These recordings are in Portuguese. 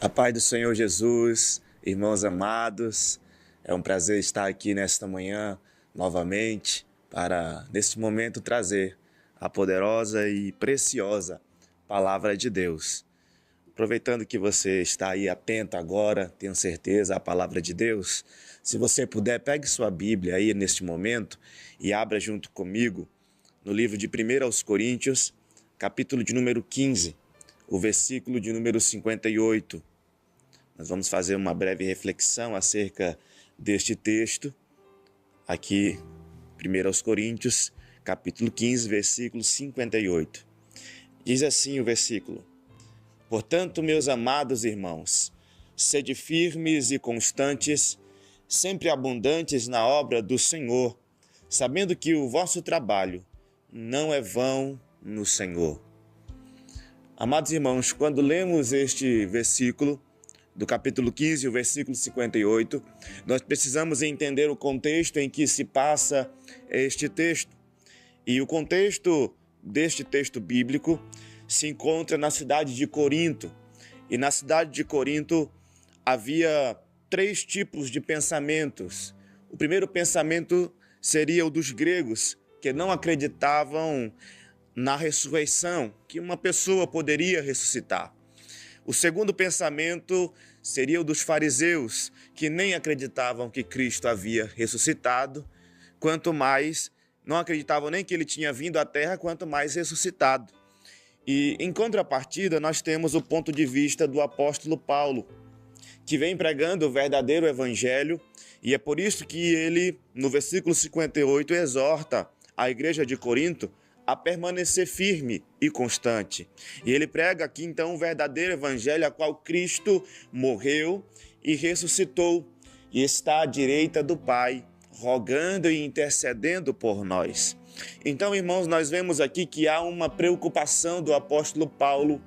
A paz do Senhor Jesus, irmãos amados, é um prazer estar aqui nesta manhã novamente para, neste momento, trazer a poderosa e preciosa Palavra de Deus. Aproveitando que você está aí atento agora, tenho certeza, à Palavra de Deus, se você puder, pegue sua Bíblia aí neste momento e abra junto comigo no livro de 1 aos Coríntios, capítulo de número 15, o versículo de número 58. Nós vamos fazer uma breve reflexão acerca deste texto, aqui, 1 aos Coríntios, capítulo 15, versículo 58. Diz assim o versículo: Portanto, meus amados irmãos, sede firmes e constantes, sempre abundantes na obra do Senhor, sabendo que o vosso trabalho não é vão no Senhor. Amados irmãos, quando lemos este versículo, do capítulo 15, o versículo 58, nós precisamos entender o contexto em que se passa este texto. E o contexto deste texto bíblico se encontra na cidade de Corinto. E na cidade de Corinto havia 3 tipos de pensamentos. O primeiro pensamento seria o dos gregos, que não acreditavam na ressurreição, que uma pessoa poderia ressuscitar. O segundo pensamento seria o dos fariseus, que nem acreditavam que Cristo havia ressuscitado, quanto mais não acreditavam nem que ele tinha vindo à terra, quanto mais ressuscitado. E em contrapartida, nós temos o ponto de vista do apóstolo Paulo, que vem pregando o verdadeiro evangelho, e é por isso que ele, no versículo 58, exorta a igreja de Corinto a permanecer firme e constante. E ele prega aqui então o verdadeiro evangelho, a qual Cristo morreu e ressuscitou e está à direita do Pai, rogando e intercedendo por nós. Então, irmãos, nós vemos aqui que há uma preocupação do apóstolo Paulo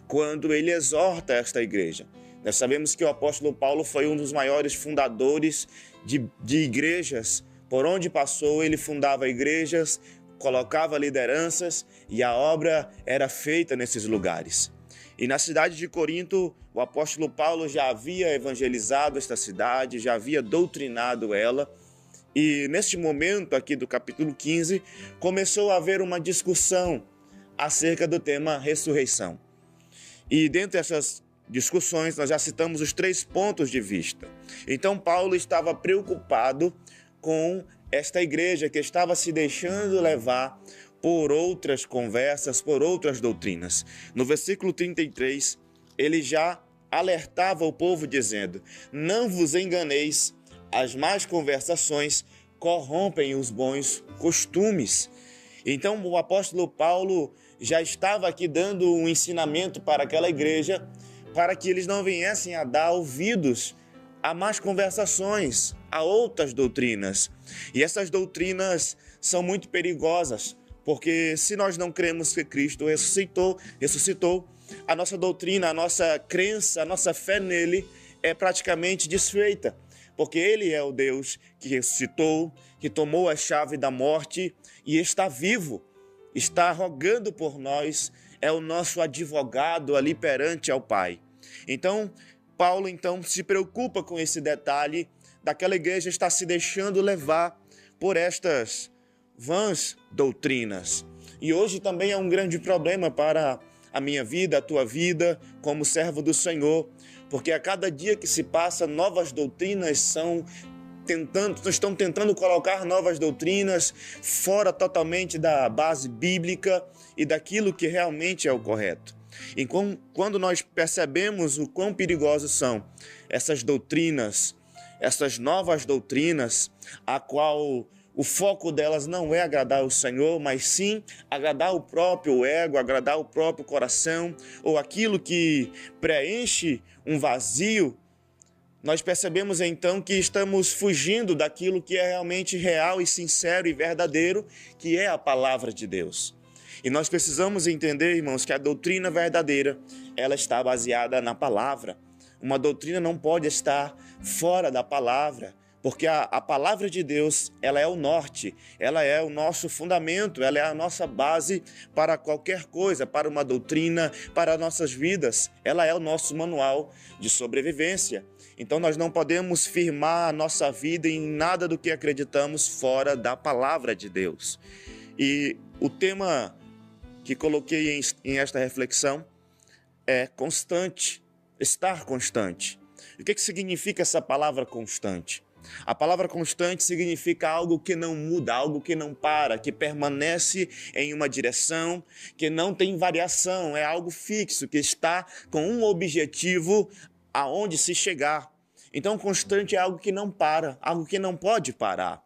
quando ele exorta esta igreja. Nós sabemos que o apóstolo Paulo foi um dos maiores fundadores de igrejas. Por onde passou, ele fundava igrejas, colocava lideranças e a obra era feita nesses lugares. E na cidade de Corinto, o apóstolo Paulo já havia evangelizado esta cidade, já havia doutrinado ela. E neste momento aqui do capítulo 15, começou a haver uma discussão acerca do tema ressurreição. E dentre essas discussões, nós já citamos os 3 pontos de vista. Então Paulo estava preocupado com esta igreja que estava se deixando levar por outras conversas, por outras doutrinas. No versículo 33, ele já alertava o povo dizendo: não vos enganeis, as más conversações corrompem os bons costumes. Então o apóstolo Paulo já estava aqui dando um ensinamento para aquela igreja, para que eles não viessem a dar ouvidos a más conversações, a outras doutrinas. E essas doutrinas são muito perigosas, porque se nós não cremos que Cristo ressuscitou, a nossa doutrina, a nossa crença, a nossa fé nele é praticamente desfeita, porque ele é o Deus que ressuscitou, que tomou a chave da morte e está vivo, está rogando por nós, é o nosso advogado ali perante ao Pai. Então, Paulo se preocupa com esse detalhe daquela igreja estar se deixando levar por estas vãs doutrinas. E hoje também é um grande problema para a minha vida, a tua vida, como servo do Senhor, porque a cada dia que se passa, novas doutrinas estão tentando colocar novas doutrinas fora totalmente da base bíblica e daquilo que realmente é o correto. E quando nós percebemos o quão perigosos são essas doutrinas, essas novas doutrinas, a qual o foco delas não é agradar o Senhor, mas sim agradar o próprio ego, agradar o próprio coração, ou aquilo que preenche um vazio, nós percebemos então que estamos fugindo daquilo que é realmente real e sincero e verdadeiro, que é a palavra de Deus. E nós precisamos entender, irmãos, que a doutrina verdadeira, ela está baseada na palavra. Uma doutrina não pode estar fora da palavra, Porque a palavra de Deus, ela é o norte, ela é o nosso fundamento, ela é a nossa base para qualquer coisa, para uma doutrina, para nossas vidas. Ela é o nosso manual de sobrevivência. Então nós não podemos firmar a nossa vida em nada do que acreditamos fora da palavra de Deus. E o tema que coloquei em esta reflexão é constante, estar constante. E o que significa essa palavra constante? A palavra constante significa algo que não muda, algo que não para, que permanece em uma direção, que não tem variação, é algo fixo, que está com um objetivo aonde se chegar. Então, constante é algo que não para, algo que não pode parar.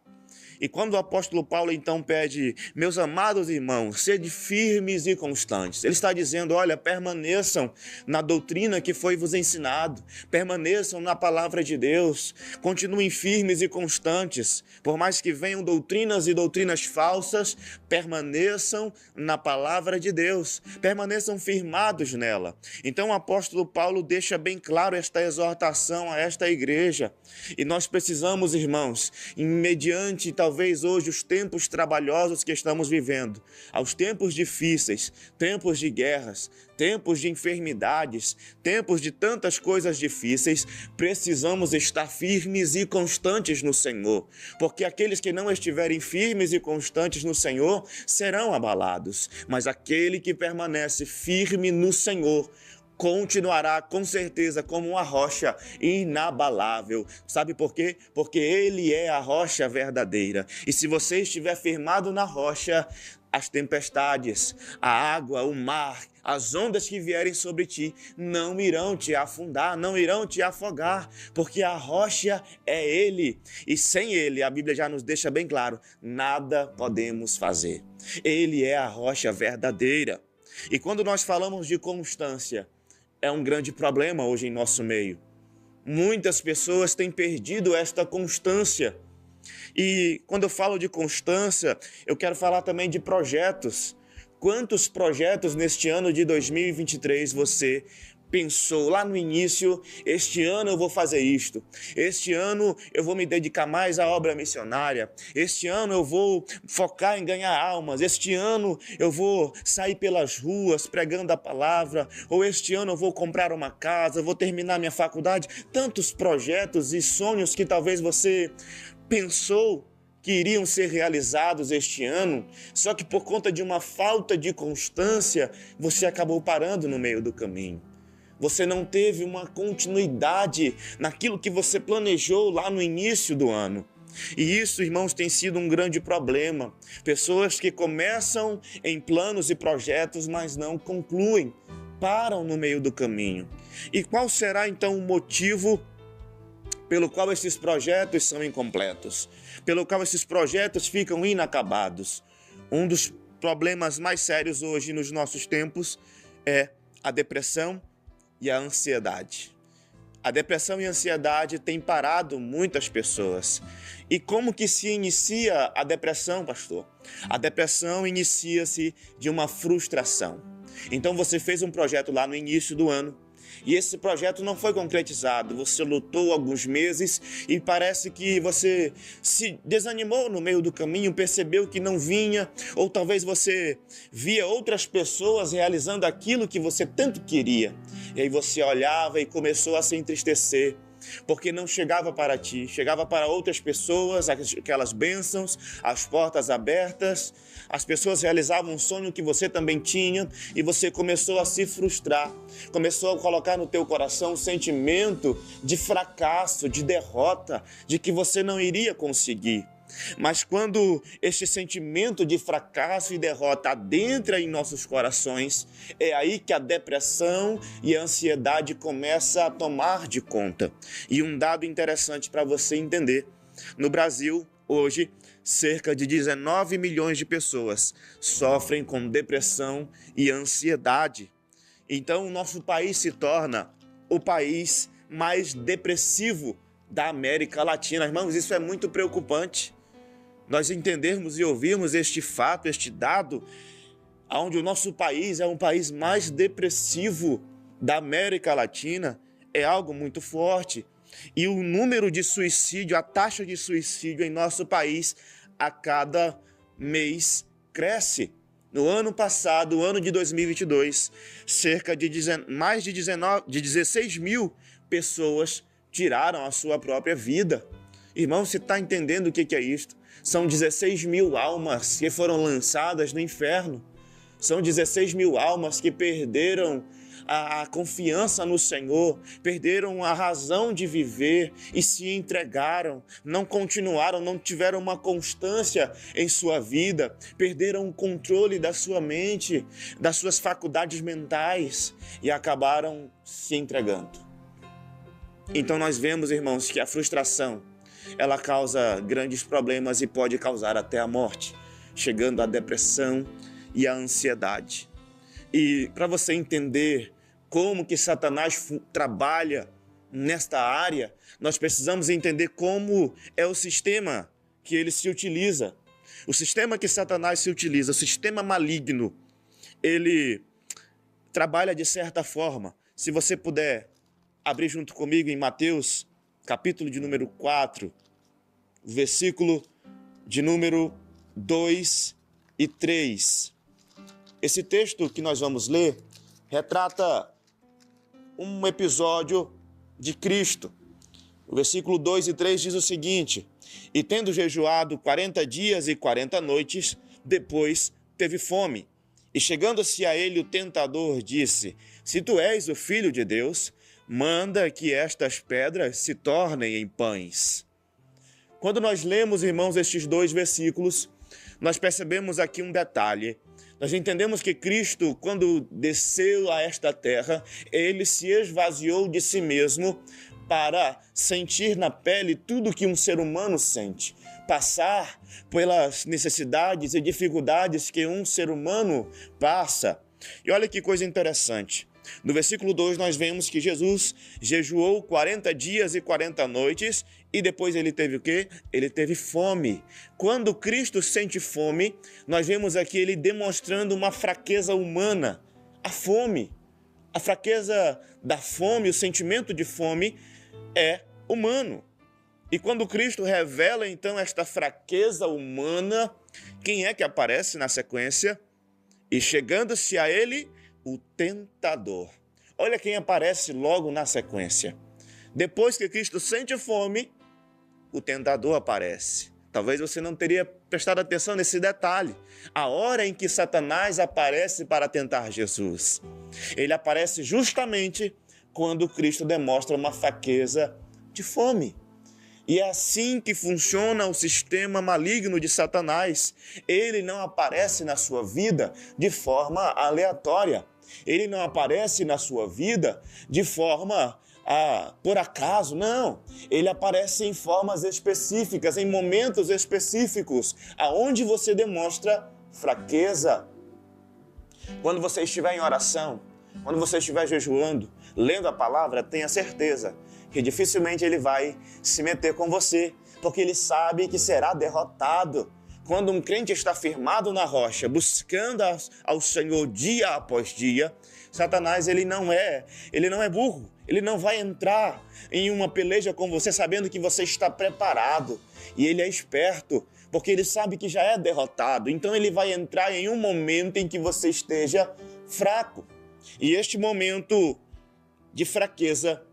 E quando o apóstolo Paulo então pede, meus amados irmãos, sede firmes e constantes, ele está dizendo, olha, permaneçam na doutrina que foi vos ensinado, permaneçam na palavra de Deus, continuem firmes e constantes, por mais que venham doutrinas e doutrinas falsas, permaneçam na palavra de Deus, permaneçam firmados nela. Então o apóstolo Paulo deixa bem claro esta exortação a esta igreja, e nós precisamos, irmãos, mediante talvez hoje os tempos trabalhosos que estamos vivendo, aos tempos difíceis, tempos de guerras, tempos de enfermidades, tempos de tantas coisas difíceis, precisamos estar firmes e constantes no Senhor, porque aqueles que não estiverem firmes e constantes no Senhor serão abalados, mas aquele que permanece firme no Senhor continuará com certeza como uma rocha inabalável. Sabe por quê? Porque ele é a rocha verdadeira. E se você estiver firmado na rocha, as tempestades, a água, o mar, as ondas que vierem sobre ti não irão te afundar, não irão te afogar, porque a rocha é ele. E sem ele, a Bíblia já nos deixa bem claro, nada podemos fazer. Ele é a rocha verdadeira. E quando nós falamos de constância, é um grande problema hoje em nosso meio. Muitas pessoas têm perdido esta constância. E quando eu falo de constância, eu quero falar também de projetos. Quantos projetos neste ano de 2023 você pensou lá no início, este ano eu vou fazer isto, este ano eu vou me dedicar mais à obra missionária, este ano eu vou focar em ganhar almas, este ano eu vou sair pelas ruas pregando a palavra, ou este ano eu vou comprar uma casa, vou terminar minha faculdade. Tantos projetos e sonhos que talvez você pensou que iriam ser realizados este ano, só que por conta de uma falta de constância, você acabou parando no meio do caminho. Você não teve uma continuidade naquilo que você planejou lá no início do ano. E isso, irmãos, tem sido um grande problema. Pessoas que começam em planos e projetos, mas não concluem, param no meio do caminho. E qual será então o motivo pelo qual esses projetos são incompletos? Pelo qual esses projetos ficam inacabados? Um dos problemas mais sérios hoje nos nossos tempos é a depressão e a ansiedade. A depressão e a ansiedade têm parado muitas pessoas. E como que se inicia a depressão, pastor? A depressão inicia-se de uma frustração. Então você fez um projeto lá no início do ano, e esse projeto não foi concretizado, você lutou alguns meses e parece que você se desanimou no meio do caminho, percebeu que não vinha, ou talvez você via outras pessoas realizando aquilo que você tanto queria. E aí você olhava e começou a se entristecer, porque não chegava para ti, chegava para outras pessoas, aquelas bênçãos, as portas abertas, as pessoas realizavam um sonho que você também tinha e você começou a se frustrar, começou a colocar no teu coração um sentimento de fracasso, de derrota, de que você não iria conseguir. Mas quando este sentimento de fracasso e derrota adentra em nossos corações, é aí que a depressão e a ansiedade começa a tomar de conta. E um dado interessante para você entender: no Brasil, hoje, cerca de 19 milhões de pessoas sofrem com depressão e ansiedade. Então, o nosso país se torna o país mais depressivo da América Latina. Irmãos, isso é muito preocupante. Nós entendermos e ouvirmos este fato, este dado, onde o nosso país é um país mais depressivo da América Latina, é algo muito forte. E o número de suicídio, a taxa de suicídio em nosso país, a cada mês cresce. No ano passado, o ano de 2022, cerca de mais de 16 mil pessoas tiraram a sua própria vida. Irmão, você está entendendo o que é isto? São 16 mil almas que foram lançadas no inferno. São 16 mil almas que perderam a confiança no Senhor, perderam a razão de viver e se entregaram, não continuaram, não tiveram uma constância em sua vida, perderam o controle da sua mente, das suas faculdades mentais e acabaram se entregando. Então nós vemos, irmãos, que a frustração, ela causa grandes problemas e pode causar até a morte, chegando à depressão e à ansiedade. E para você entender como que Satanás trabalha nesta área, nós precisamos entender como é o sistema que ele se utiliza. O sistema que Satanás se utiliza, o sistema maligno, ele trabalha de certa forma. Se você puder abrir junto comigo em Mateus, capítulo de número 4, versículo de número 2 e 3. Esse texto que nós vamos ler retrata um episódio de Cristo. O versículo 2 e 3 diz o seguinte: E tendo jejuado 40 dias e 40 noites, depois teve fome. E chegando-se a ele o tentador disse: Se tu és o Filho de Deus, manda que estas pedras se tornem em pães. Quando nós lemos, irmãos, estes dois versículos, nós percebemos aqui um detalhe. Nós entendemos que Cristo, quando desceu a esta terra, ele se esvaziou de si mesmo para sentir na pele tudo que um ser humano sente, passar pelas necessidades e dificuldades que um ser humano passa. E olha que coisa interessante. No versículo 2 nós vemos que Jesus jejuou 40 dias e 40 noites e depois ele teve o quê? Ele teve fome. Quando Cristo sente fome, nós vemos aqui ele demonstrando uma fraqueza humana, a fome. A fraqueza da fome, o sentimento de fome é humano. E quando Cristo revela então esta fraqueza humana, quem é que aparece na sequência? E chegando-se a ele, o tentador. Olha quem aparece logo na sequência. Depois que Cristo sente fome, o tentador aparece. Talvez você não teria prestado atenção nesse detalhe. A hora em que Satanás aparece para tentar Jesus. Ele aparece justamente quando Cristo demonstra uma fraqueza de fome. E é assim que funciona o sistema maligno de Satanás. Ele não aparece na sua vida de forma aleatória. Ele não aparece na sua vida de forma por acaso, não. Ele aparece em formas específicas, em momentos específicos, aonde você demonstra fraqueza. Quando você estiver em oração, quando você estiver jejuando, lendo a palavra, tenha certeza que dificilmente ele vai se meter com você, porque ele sabe que será derrotado. Quando um crente está firmado na rocha, buscando ao Senhor dia após dia, Satanás ele não é burro. Ele não vai entrar em uma peleja com você sabendo que você está preparado. E ele é esperto, porque ele sabe que já é derrotado. Então ele vai entrar em um momento em que você esteja fraco. E este momento de fraqueza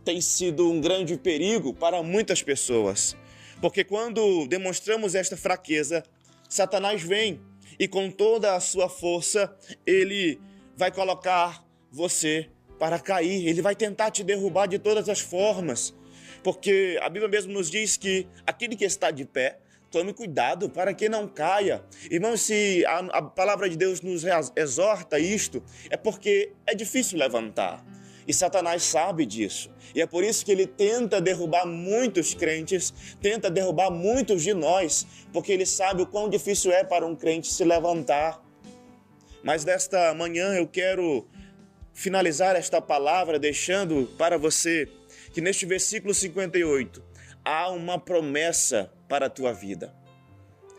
tem sido um grande perigo para muitas pessoas. Porque quando demonstramos esta fraqueza, Satanás vem e com toda a sua força, ele vai colocar você para cair. Ele vai tentar te derrubar de todas as formas. Porque a Bíblia mesmo nos diz que aquele que está de pé, tome cuidado para que não caia. Irmãos, se a palavra de Deus nos exorta isto, é porque é difícil levantar. E Satanás sabe disso. E é por isso que ele tenta derrubar muitos crentes, tenta derrubar muitos de nós, porque ele sabe o quão difícil é para um crente se levantar. Mas nesta manhã eu quero finalizar esta palavra deixando para você que neste versículo 58 há uma promessa para a tua vida.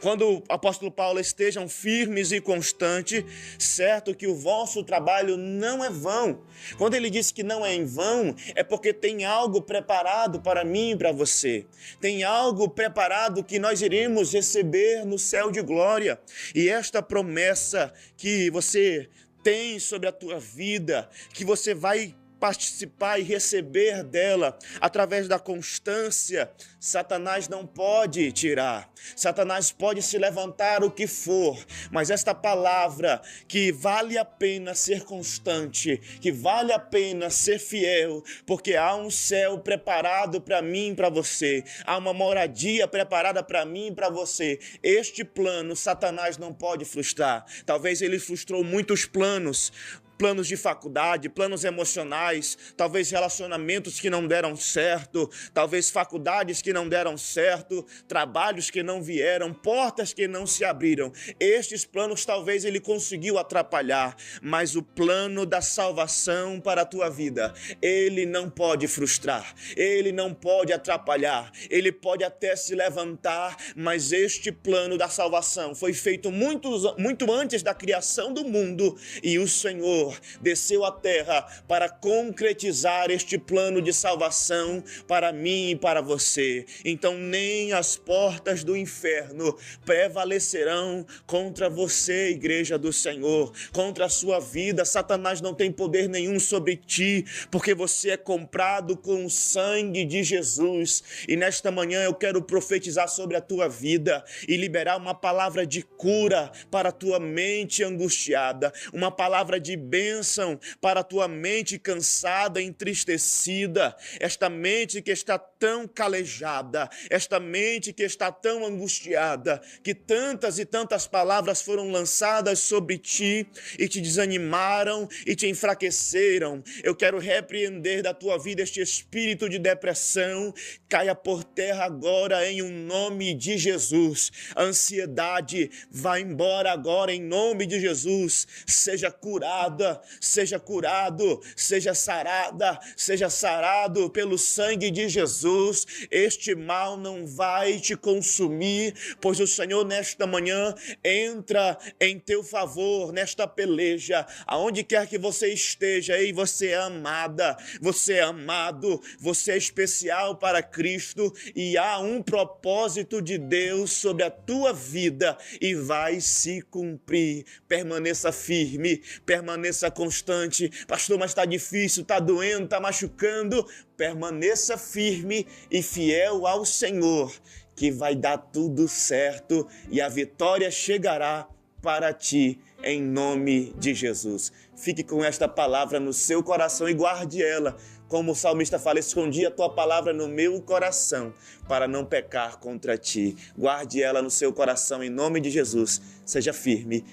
Quando o apóstolo Paulo estejam firmes e constantes, certo que o vosso trabalho não é vão. Quando ele diz que não é em vão, é porque tem algo preparado para mim e para você. Tem algo preparado que nós iremos receber no céu de glória. E esta promessa que você tem sobre a tua vida, que você vai participar e receber dela através da constância, Satanás não pode tirar. Satanás pode se levantar o que for, mas esta palavra que vale a pena ser constante, que vale a pena ser fiel, porque há um céu preparado para mim e para você, há uma moradia preparada para mim e para você. Este plano Satanás não pode frustrar. Talvez ele frustrou muitos planos de faculdade, planos emocionais, talvez relacionamentos que não deram certo, talvez faculdades que não deram certo, trabalhos que não vieram, portas que não se abriram. Estes planos talvez ele conseguiu atrapalhar, mas o plano da salvação para a tua vida, ele não pode frustrar, ele não pode atrapalhar, ele pode até se levantar, mas este plano da salvação foi feito muito antes da criação do mundo, e o Senhor desceu à terra para concretizar este plano de salvação para mim e para você. Então nem as portas do inferno prevalecerão contra você, igreja do Senhor, contra a sua vida. Satanás não tem poder nenhum sobre ti, porque você é comprado com o sangue de Jesus. E nesta manhã eu quero profetizar sobre a tua vida e liberar uma palavra de cura para a tua mente angustiada, uma palavra de bênção para a tua mente cansada, entristecida, esta mente que está tão calejada, esta mente que está tão angustiada, que tantas e tantas palavras foram lançadas sobre ti e te desanimaram e te enfraqueceram. Eu quero repreender da tua vida este espírito de depressão, caia por terra agora em um nome de Jesus. A ansiedade vai embora agora em nome de Jesus. Seja curada, seja curado, seja sarada, seja sarado pelo sangue de Jesus. Este mal não vai te consumir, pois o Senhor nesta manhã entra em teu favor nesta peleja. Aonde quer que você esteja, ei, você é amada, você é amado, você é especial para Cristo e há um propósito de Deus sobre a tua vida e vai se cumprir. Permaneça firme, permaneça constante. Pastor, mas está difícil, está doendo, está machucando. Permaneça firme e fiel ao Senhor, que vai dar tudo certo e a vitória chegará para ti, em nome de Jesus. Fique com esta palavra no seu coração e guarde ela. Como o salmista fala, escondi a tua palavra no meu coração para não pecar contra ti. Guarde ela no seu coração em nome de Jesus. Seja firme